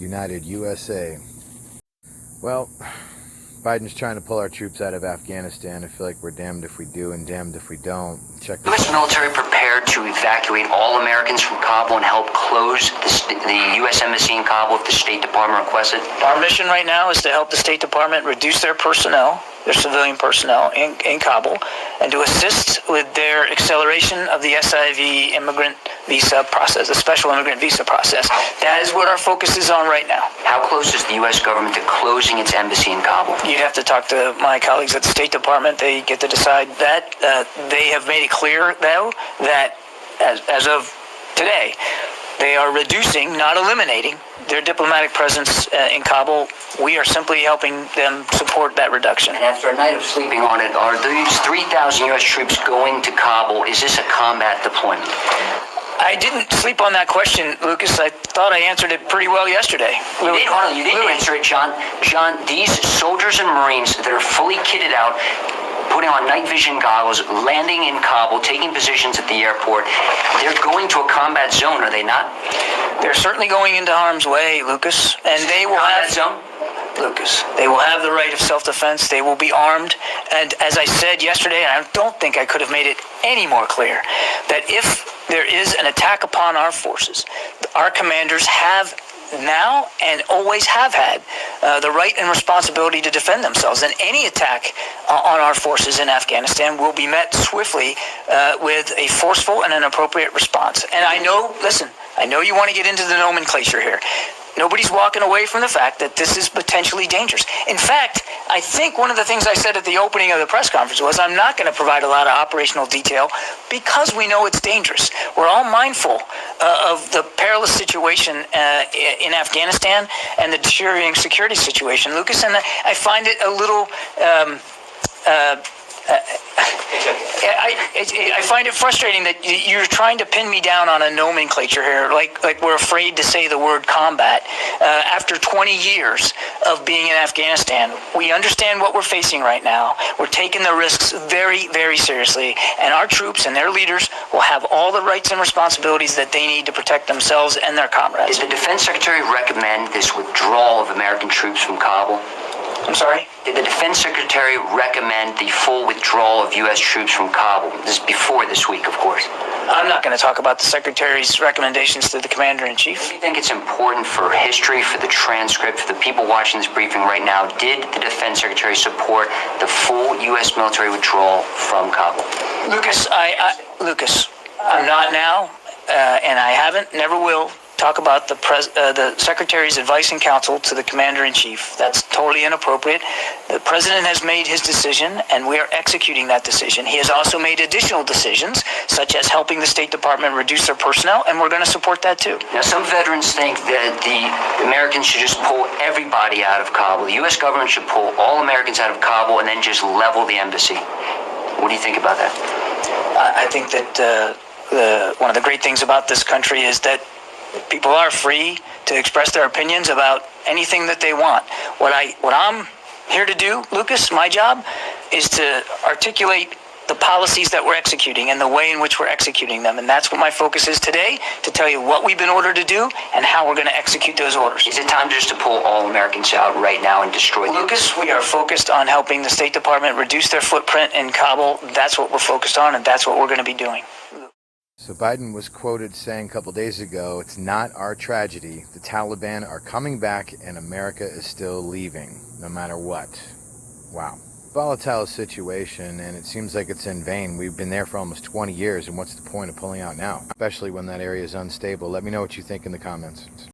United USA. Well, Biden's trying to pull our troops out of Afghanistan. I feel like we're damned if we do and damned if we don't. Check this U.S. out. military prepared to evacuate all Americans from Kabul and help close the U.S. Embassy in Kabul if the State Department requests it? Our mission right now is to help the State Department reduce their personnel, their civilian personnel in Kabul, and to assist with their acceleration of the SIV immigrant visa process, the special immigrant visa process. That is what our focus is on right now. How close is the U.S. government to closing its embassy in Kabul? You'd have to talk to my colleagues at the State Department. They get to decide that. They have made it clear, though, that as of today, they are reducing, not eliminating, their diplomatic presence in Kabul. We are simply helping them support that reduction. And after a night of sleeping on it, are these 3,000 U.S. troops going to Kabul? Is this a combat deployment? I didn't sleep on that question, Lucas. I thought I answered it pretty well yesterday. You didn't answer it, John. John, these soldiers and Marines that are fully kitted out, putting on night vision goggles, landing in Kabul, taking positions at the airport, they're going to a combat zone, are they not? They're certainly going into harm's way, Lucas, and they will have... zone? Lucas, they will have the right of self-defense. They will be armed. And as I said yesterday, and I don't think I could have made it any more clear, that if there is an attack upon our forces, our commanders have now and always have had the right and responsibility to defend themselves. And any attack on our forces in Afghanistan will be met swiftly with a forceful and an appropriate response. And I know, listen, I know you want to get into the nomenclature here. Nobody's walking away from the fact that this is potentially dangerous. In fact, I think one of the things I said at the opening of the press conference was I'm not going to provide a lot of operational detail because we know it's dangerous. We're all mindful of the perilous situation in Afghanistan and the deteriorating security situation, Lucas, and I find it a little... I find it frustrating that you're trying to pin me down on a nomenclature here, like we're afraid to say the word combat. After 20 years of being in Afghanistan, we understand what we're facing right now. We're taking the risks very, very seriously, and our troops and their leaders will have all the rights and responsibilities that they need to protect themselves and their comrades. Did the Defense Secretary recommend this withdrawal of American troops from Kabul? I'm sorry? Did the Defense Secretary recommend the full withdrawal of U.S. troops from Kabul? This is before this week, of course. I'm not going to talk about the Secretary's recommendations to the Commander-in-Chief. Do you think it's important for history, for the transcript, for the people watching this briefing right now, did the Defense Secretary support the full U.S. military withdrawal from Kabul? Lucas, I'm not now, and I haven't, never will, talk about the Secretary's advice and counsel to the Commander-in-Chief. That's totally inappropriate. The President has made his decision, and we are executing that decision. He has also made additional decisions, such as helping the State Department reduce their personnel, and we're going to support that too. Now, some veterans think that the Americans should just pull everybody out of Kabul. The U.S. government should pull all Americans out of Kabul and then just level the embassy. What do you think about that? I think that one of the great things about this country is that people are free to express their opinions about anything that they want. What I'm here to do, Lucas, my job, is to articulate the policies that we're executing and the way in which we're executing them. And that's what my focus is today, to tell you what we've been ordered to do and how we're going to execute those orders. Is it time just to pull all Americans out right now and destroy them? Lucas, we are focused on helping the State Department reduce their footprint in Kabul. That's what we're focused on, and that's what we're going to be doing. So Biden was quoted saying a couple days ago, "It's not our tragedy. The Taliban are coming back and America is still leaving, no matter what." Wow. Volatile situation, and it seems like it's in vain. We've been there for almost 20 years, and what's the point of pulling out now? Especially when that area is unstable. Let me know what you think in the comments.